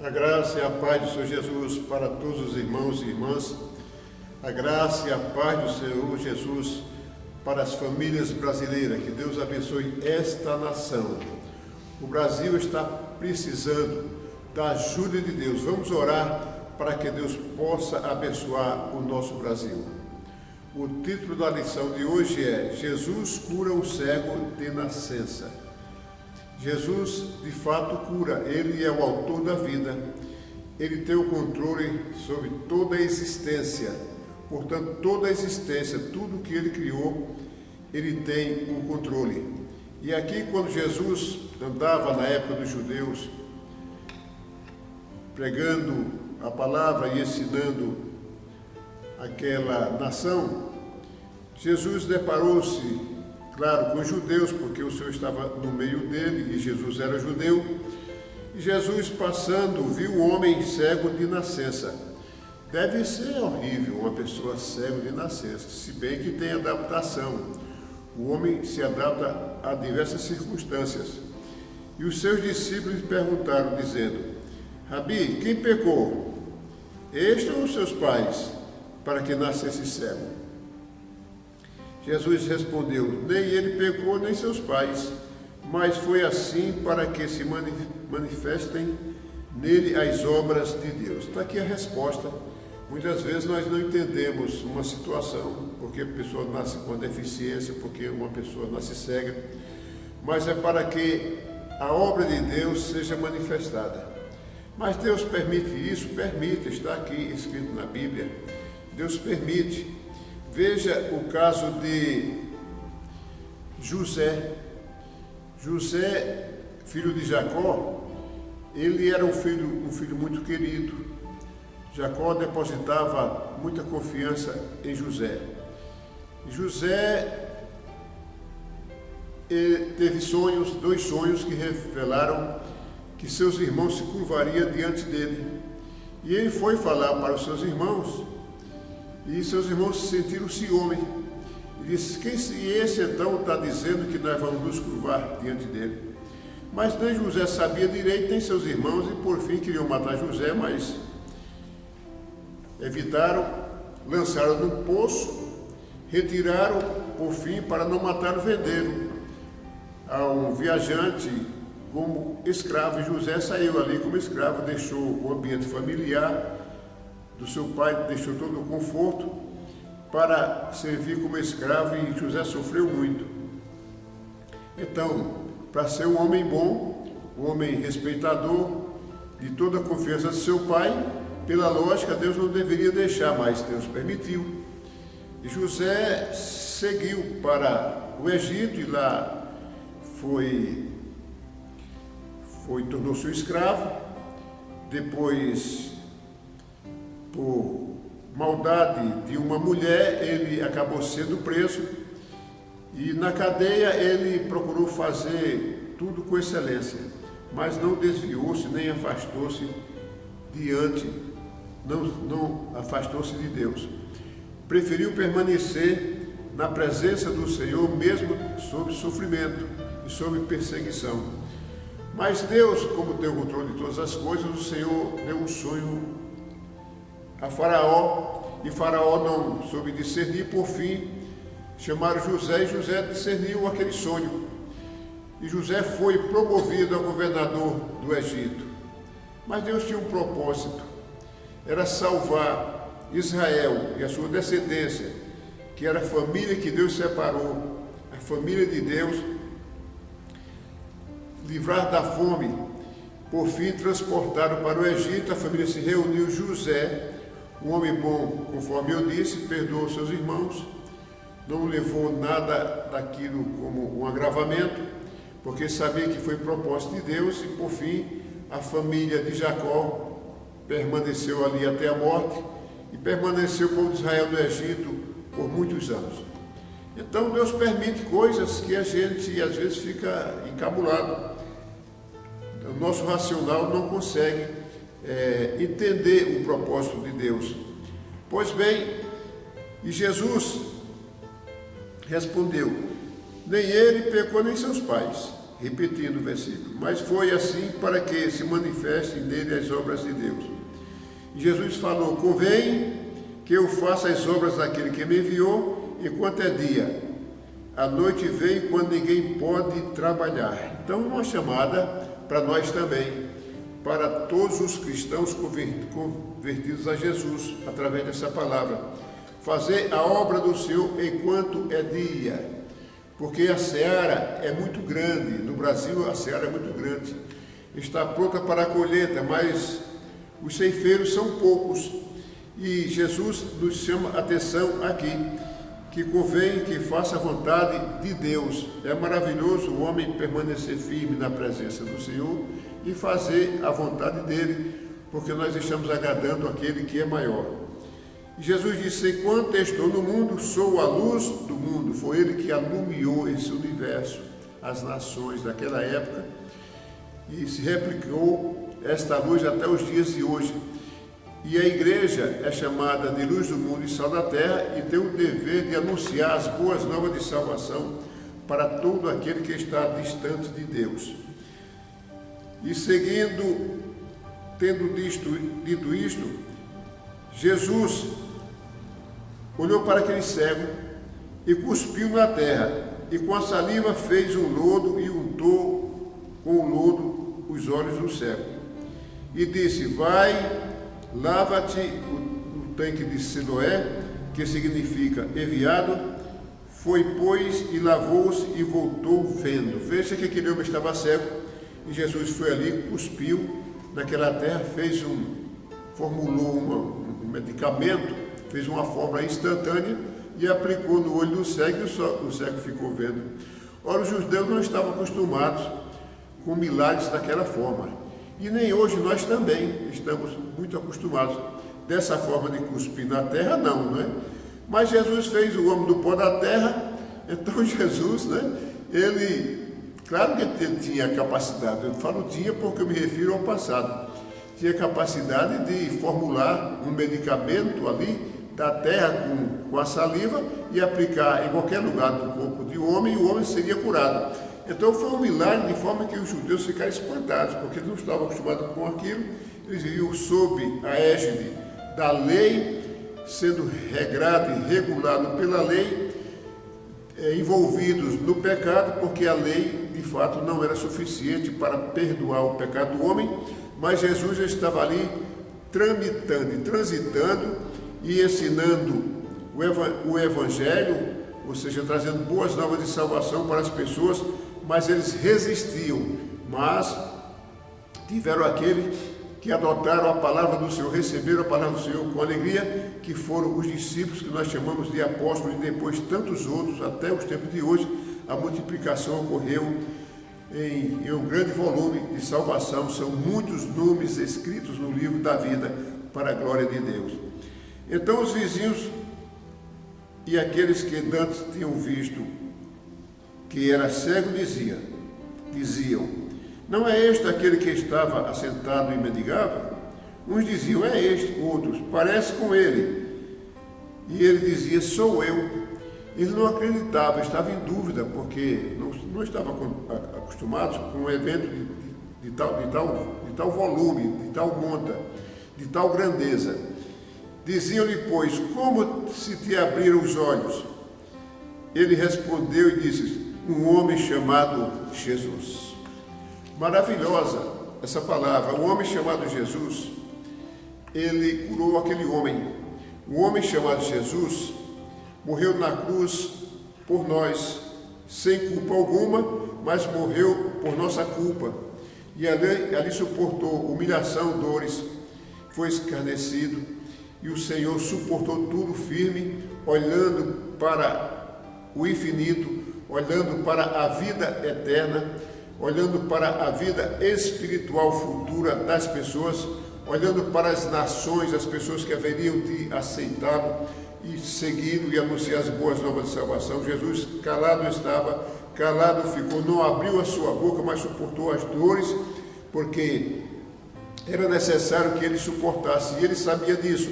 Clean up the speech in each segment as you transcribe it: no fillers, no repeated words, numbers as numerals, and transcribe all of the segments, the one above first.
A graça e a paz do Senhor Jesus para todos os irmãos e irmãs. A graça e a paz do Senhor Jesus para as famílias brasileiras. Que Deus abençoe esta nação. O Brasil está precisando da ajuda de Deus. Vamos orar para que Deus possa abençoar o nosso Brasil. O título da lição de hoje é Jesus cura o cego de nascença. Jesus, de fato, cura. Ele é o autor da vida. Ele tem o controle sobre toda a existência. Portanto, toda a existência, tudo que Ele criou, Ele tem o controle. E aqui, quando Jesus andava na época dos judeus, pregando a palavra e ensinando aquela nação, Jesus deparou-se, claro, com os judeus, porque o Senhor estava no meio dele e Jesus era judeu. E Jesus, passando, viu um homem cego de nascença. Deve ser horrível uma pessoa cega de nascença, se bem que tem adaptação. O homem se adapta a diversas circunstâncias. E os seus discípulos perguntaram, dizendo: Rabi, quem pecou? Este ou os seus pais, para que nascesse cego? Jesus respondeu: nem ele pecou, nem seus pais, mas foi assim para que se manifestem nele as obras de Deus. Está aqui a resposta. Muitas vezes nós não entendemos uma situação, porque a pessoa nasce com deficiência, porque uma pessoa nasce cega, mas é para que a obra de Deus seja manifestada. Mas Deus permite isso? Permite, está aqui escrito na Bíblia. Deus permite. Veja o caso de José. José, filho de Jacó, ele era um filho muito querido. Jacó depositava muita confiança em José. José teve dois sonhos que revelaram que seus irmãos se curvariam diante dele. E ele foi falar para os seus irmãos, e seus irmãos se sentiram ciúme. E disse: esse então está dizendo que nós vamos nos curvar diante dele? Mas nem José sabia direito, nem seus irmãos, e por fim queriam matar José, mas evitaram, lançaram no poço, retiraram por fim para não matar, venderam a um viajante como escravo. E José saiu ali como escravo, deixou o ambiente familiar do seu pai, deixou todo o conforto para servir como escravo, e José sofreu muito. Então, para ser um homem bom, um homem respeitador, de toda a confiança de seu pai, pela lógica, Deus não deveria deixar, mas Deus permitiu. E José seguiu para o Egito e lá tornou-se um escravo. Depois, por maldade de uma mulher, ele acabou sendo preso, e na cadeia ele procurou fazer tudo com excelência, mas não desviou-se nem afastou-se não afastou-se de Deus. Preferiu permanecer na presença do Senhor, mesmo sob sofrimento e sob perseguição. Mas Deus, como tem o controle de todas as coisas, o Senhor deu um sonho a Faraó, e Faraó não soube discernir. Por fim, chamaram José, e José discerniu aquele sonho. E José foi promovido a governador do Egito. Mas Deus tinha um propósito, era salvar Israel e a sua descendência, que era a família que Deus separou, a família de Deus, livrar da fome. Por fim, transportaram para o Egito. A família se reuniu. José, um homem bom, conforme eu disse, perdoou seus irmãos, não levou nada daquilo como um agravamento, porque sabia que foi propósito de Deus. E por fim, a família de Jacó permaneceu ali até a morte, e permaneceu o povo de Israel no Egito por muitos anos. Então Deus permite coisas que a gente às vezes fica encabulado. O nosso racional não consegue entender o propósito de Deus. Pois bem, e Jesus respondeu: nem ele pecou, nem seus pais, repetindo o versículo, mas foi assim para que se manifestem nele as obras de Deus. E Jesus falou: convém que eu faça as obras daquele que me enviou enquanto é dia. A noite vem quando ninguém pode trabalhar. Então, uma chamada para nós também, para todos os cristãos convertidos a Jesus, através dessa palavra. Fazer a obra do Senhor enquanto é dia, porque a seara é muito grande. No Brasil, a seara é muito grande. Está pronta para a colheita, mas os ceifeiros são poucos. E Jesus nos chama a atenção aqui, que convém que faça a vontade de Deus. É maravilhoso o homem permanecer firme na presença do Senhor e fazer a vontade dele, porque nós estamos agradando aquele que é maior. E Jesus disse: enquanto estou no mundo, sou a luz do mundo. Foi ele que alumiou esse universo, as nações daquela época, e se replicou esta luz até os dias de hoje. E a igreja é chamada de luz do mundo e sal da terra, e tem o dever de anunciar as boas novas de salvação para todo aquele que está distante de Deus. E seguindo, tendo dito isto, Jesus olhou para aquele cego e cuspiu na terra, e com a saliva fez um lodo e untou com o lodo os olhos do cego. E disse: vai, lava-te no tanque de Siloé, que significa enviado. Foi, pois, e lavou-se e voltou vendo. Veja que aquele homem estava cego, e Jesus foi ali, cuspiu naquela terra, formulou um medicamento, fez uma fórmula instantânea e aplicou no olho do cego, e o cego ficou vendo. Ora, os judeus não estavam acostumados com milagres daquela forma. E nem hoje nós também estamos muito acostumados dessa forma de cuspir na terra, não é? Mas Jesus fez o homem do pó da terra. Então Jesus, ele, claro que ele tinha capacidade, eu falo tinha porque eu me refiro ao passado, tinha capacidade de formular um medicamento ali da terra com a saliva e aplicar em qualquer lugar do corpo de homem, e o homem seria curado. Então foi um milagre, de forma que os judeus ficaram espantados, porque eles não estavam acostumados com aquilo. Eles viviam sob a égide da lei, sendo regrado e regulado pela lei, envolvidos no pecado, porque a lei de fato não era suficiente para perdoar o pecado do homem, mas Jesus já estava ali tramitando e transitando e ensinando o Evangelho, ou seja, trazendo boas novas de salvação para as pessoas. Mas eles resistiam, mas tiveram aquele que adotaram a palavra do Senhor, receberam a palavra do Senhor com alegria, que foram os discípulos que nós chamamos de apóstolos, e depois tantos outros, até os tempos de hoje. A multiplicação ocorreu em um grande volume de salvação. São muitos nomes escritos no livro da vida para a glória de Deus. Então os vizinhos e aqueles que antes tinham visto que era cego diziam: não é este aquele que estava assentado e mendigava? Uns diziam: é este. Outros: parece com ele. E ele dizia: sou eu. Ele não acreditava, estava em dúvida, porque não estava acostumado com um evento de tal volume, de tal monta, de tal grandeza. Diziam-lhe, pois: como se te abriram os olhos? Ele respondeu e disse: um homem chamado Jesus. Maravilhosa essa palavra. O homem chamado Jesus, ele curou aquele homem. O homem chamado Jesus morreu na cruz por nós, sem culpa alguma, mas morreu por nossa culpa. E ali suportou humilhação, dores, foi escarnecido, e o Senhor suportou tudo firme, olhando para o infinito, olhando para a vida eterna, olhando para a vida espiritual futura das pessoas, olhando para as nações, as pessoas que haveriam de aceitá-lo e segui-lo e anunciar as boas novas de salvação. Jesus calado estava, calado ficou, não abriu a sua boca, mas suportou as dores, porque era necessário que ele suportasse, e ele sabia disso,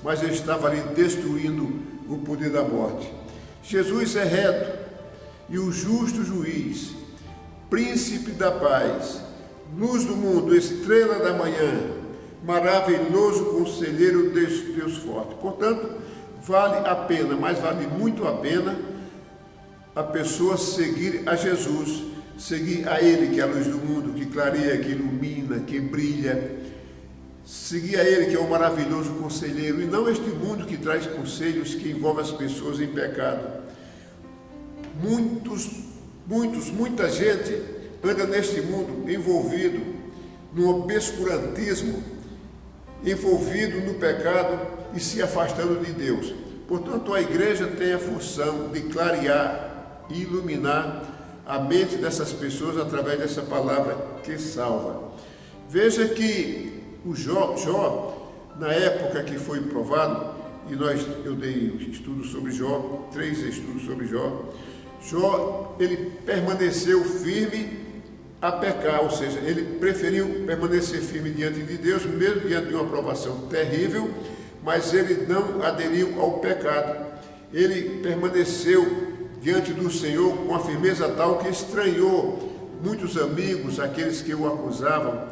mas ele estava ali destruindo o poder da morte. Jesus é reto e o justo juiz, príncipe da paz, luz do mundo, estrela da manhã, maravilhoso conselheiro, Deus forte. Portanto, vale a pena, mas vale muito a pena a pessoa seguir a Jesus, seguir a Ele, que é a luz do mundo, que clareia, que ilumina, que brilha. Seguir a Ele, que é o maravilhoso conselheiro, e não este mundo que traz conselhos que envolvem as pessoas em pecado. Muita gente anda neste mundo envolvido no obscurantismo, envolvido no pecado e se afastando de Deus. Portanto, a igreja tem a função de clarear e iluminar a mente dessas pessoas através dessa palavra que salva. Veja que o Jó, na época que foi provado, e eu dei estudos sobre Jó, 3 estudos sobre Jó, ele permaneceu firme a pecar, ou seja, ele preferiu permanecer firme diante de Deus, mesmo diante de uma provação terrível, mas ele não aderiu ao pecado. Ele permaneceu diante do Senhor com a firmeza tal que estranhou muitos amigos, aqueles que o acusavam,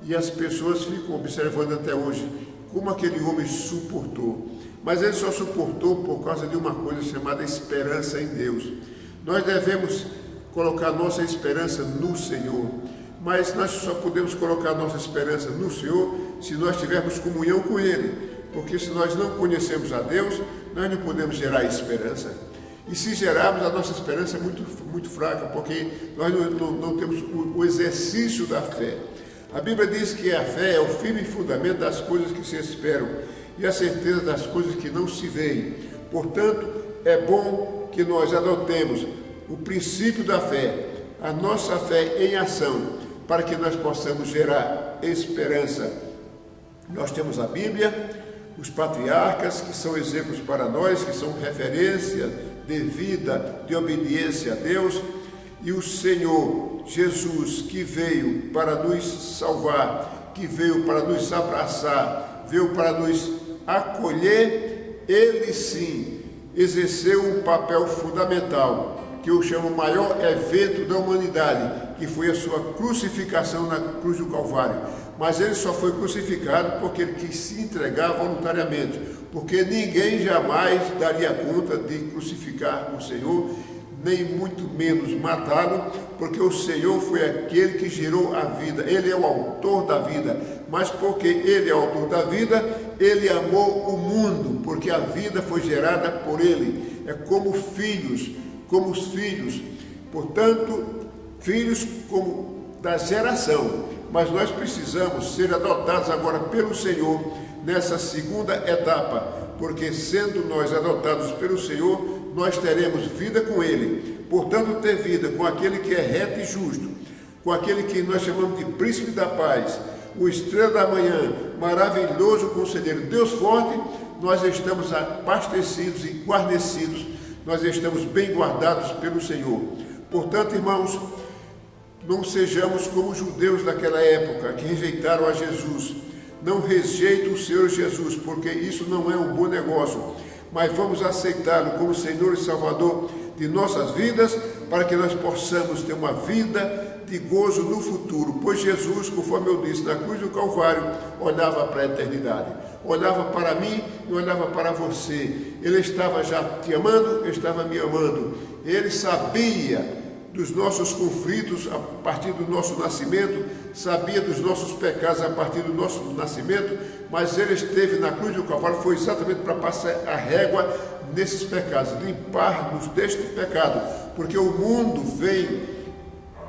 e as pessoas ficam observando até hoje como aquele homem suportou. Mas ele só suportou por causa de uma coisa chamada esperança em Deus. Nós devemos colocar nossa esperança no Senhor, mas nós só podemos colocar nossa esperança no Senhor se nós tivermos comunhão com Ele, porque se nós não conhecemos a Deus, nós não podemos gerar esperança. E se gerarmos, a nossa esperança é muito fraca, porque nós não temos o exercício da fé. A Bíblia diz que a fé é o firme fundamento das coisas que se esperam e a certeza das coisas que não se veem. Portanto, é bom que nós adotemos o princípio da fé, a nossa fé em ação, para que nós possamos gerar esperança. Nós temos a Bíblia, os patriarcas, que são exemplos para nós, que são referência de vida, de obediência a Deus, e o Senhor Jesus, que veio para nos salvar, que veio para nos abraçar, veio para nos acolher. Ele sim exerceu um papel fundamental, que eu chamo o maior evento da humanidade, que foi a sua crucificação na cruz do Calvário. Mas ele só foi crucificado porque ele quis se entregar voluntariamente, porque ninguém jamais daria conta de crucificar o Senhor, nem muito menos matá-lo, porque o Senhor foi aquele que gerou a vida, Ele é o autor da vida, mas porque Ele é o autor da vida, Ele amou o mundo, porque a vida foi gerada por Ele. É como os filhos, portanto, filhos como da geração, mas nós precisamos ser adotados agora pelo Senhor nessa segunda etapa, porque sendo nós adotados pelo Senhor, nós teremos vida com Ele. Portanto, ter vida com aquele que é reto e justo, com aquele que nós chamamos de príncipe da paz, o estrela da manhã, maravilhoso conselheiro, Deus forte, nós estamos abastecidos e guarnecidos, nós estamos bem guardados pelo Senhor. Portanto, irmãos, não sejamos como os judeus daquela época que rejeitaram a Jesus. Não rejeite o Senhor Jesus, porque isso não é um bom negócio, mas vamos aceitá-lo como Senhor e Salvador de nossas vidas, para que nós possamos ter uma vida de gozo no futuro, pois Jesus, conforme eu disse, na cruz do Calvário, olhava para a eternidade, olhava para mim e olhava para você. Ele estava já te amando, estava me amando. Ele sabia dos nossos conflitos a partir do nosso nascimento, sabia dos nossos pecados a partir do nosso nascimento, mas Ele esteve na cruz do Calvário, foi exatamente para passar a régua nesses pecados, limpar-nos deste pecado, porque o mundo vem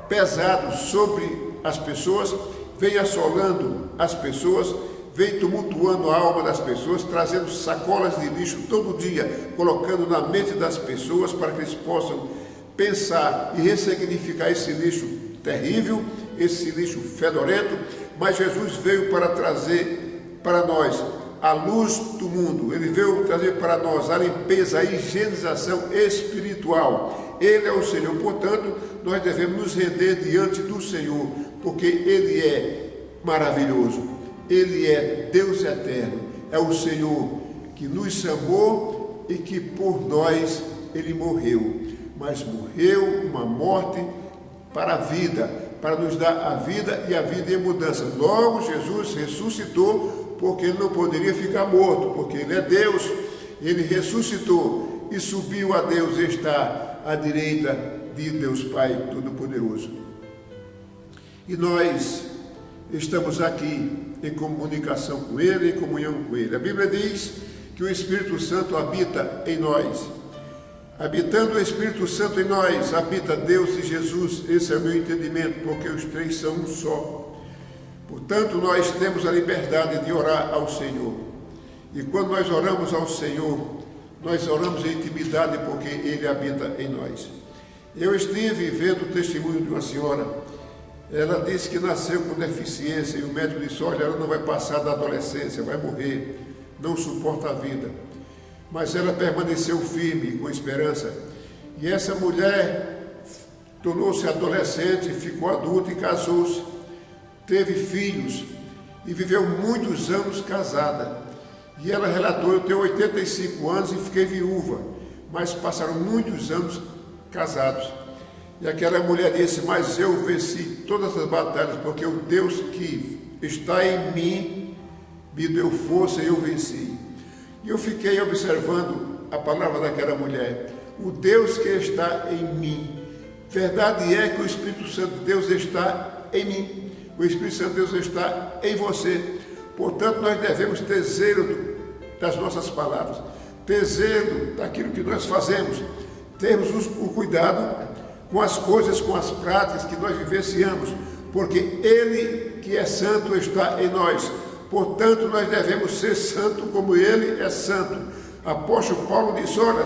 pesado sobre as pessoas, vem assolando as pessoas, vem tumultuando a alma das pessoas, trazendo sacolas de lixo todo dia, colocando na mente das pessoas para que eles possam pensar e ressignificar esse lixo terrível, esse lixo fedorento. Mas Jesus veio para trazer para nós a luz do mundo, Ele veio trazer para nós a limpeza, a higienização espiritual. Ele é o Senhor, portanto, nós devemos nos render diante do Senhor, porque Ele é maravilhoso, Ele é Deus eterno, é o Senhor que nos chamou e que por nós Ele morreu, mas morreu uma morte para a vida, para nos dar a vida e a vida em mudança. Logo, Jesus ressuscitou, porque ele não poderia ficar morto, porque ele é Deus. Ele ressuscitou e subiu a Deus e está à direita de Deus Pai Todo-Poderoso. E nós estamos aqui em comunicação com Ele, em comunhão com Ele. A Bíblia diz que o Espírito Santo habita em nós. Habitando o Espírito Santo em nós, habita Deus e Jesus. Esse é o meu entendimento, porque os três são um só. Portanto, nós temos a liberdade de orar ao Senhor. E quando nós oramos ao Senhor, nós oramos em intimidade, porque Ele habita em nós. Eu estive vendo o testemunho de uma senhora. Ela disse que nasceu com deficiência e o médico disse: olha, ela não vai passar da adolescência, vai morrer, não suporta a vida. Mas ela permaneceu firme, com esperança. E essa mulher tornou-se adolescente, ficou adulta e casou-se. Teve filhos e viveu muitos anos casada. E ela relatou: eu tenho 85 anos e fiquei viúva, mas passaram muitos anos casados. E aquela mulher disse: mas eu venci todas as batalhas, porque o Deus que está em mim me deu força e eu venci. E eu fiquei observando a palavra daquela mulher: o Deus que está em mim. Verdade é que o Espírito Santo de Deus está em mim, o Espírito Santo de Deus está em você. Portanto, nós devemos ter zelo das nossas palavras, ter zelo daquilo que nós fazemos, termos o cuidado com as coisas, com as práticas que nós vivenciamos, porque Ele que é santo está em nós. Portanto, nós devemos ser santo como Ele é santo. Apóstolo Paulo disse: olha,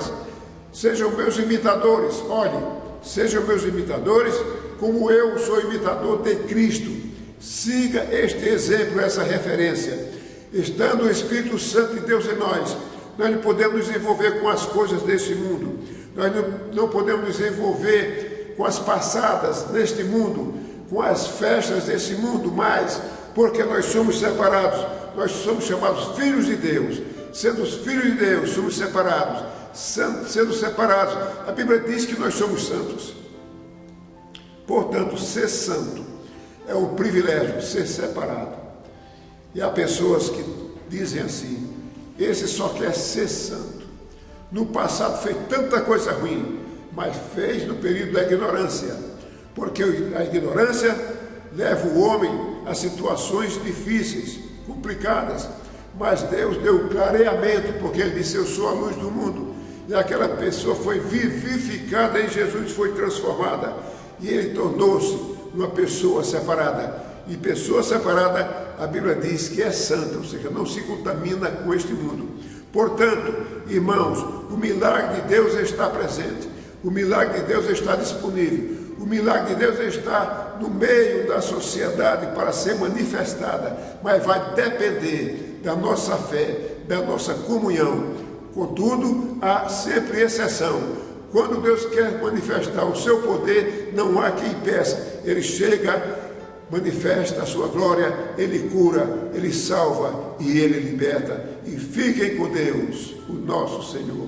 sejam meus imitadores, sejam meus imitadores, como eu sou imitador de Cristo. Siga este exemplo, essa referência. Estando o Espírito Santo de Deus em nós, nós não podemos nos envolver com as coisas desse mundo, nós não podemos nos envolver com as passadas deste mundo, com as festas desse mundo mais, porque nós somos separados, nós somos chamados filhos de Deus. Sendo os filhos de Deus, somos separados. Sendo separados, a Bíblia diz que nós somos santos. Portanto, ser santo é um privilégio, ser separado. E há pessoas que dizem assim: esse só quer ser santo. No passado fez tanta coisa ruim, mas fez no período da ignorância, porque a ignorância leva o homem a situações difíceis, complicadas, mas Deus deu clareamento, porque Ele disse: eu sou a luz do mundo. E aquela pessoa foi vivificada em Jesus, foi transformada, e ele tornou-se uma pessoa separada. E pessoa separada, a Bíblia diz que é santa, ou seja, não se contamina com este mundo. Portanto, irmãos, o milagre de Deus está presente, o milagre de Deus está disponível, o milagre de Deus está no meio da sociedade para ser manifestada, mas vai depender da nossa fé, da nossa comunhão. Contudo, há sempre exceção. Quando Deus quer manifestar o seu poder, não há quem impeça. Ele chega, manifesta a sua glória, Ele cura, Ele salva e Ele liberta. E fiquem com Deus, o nosso Senhor.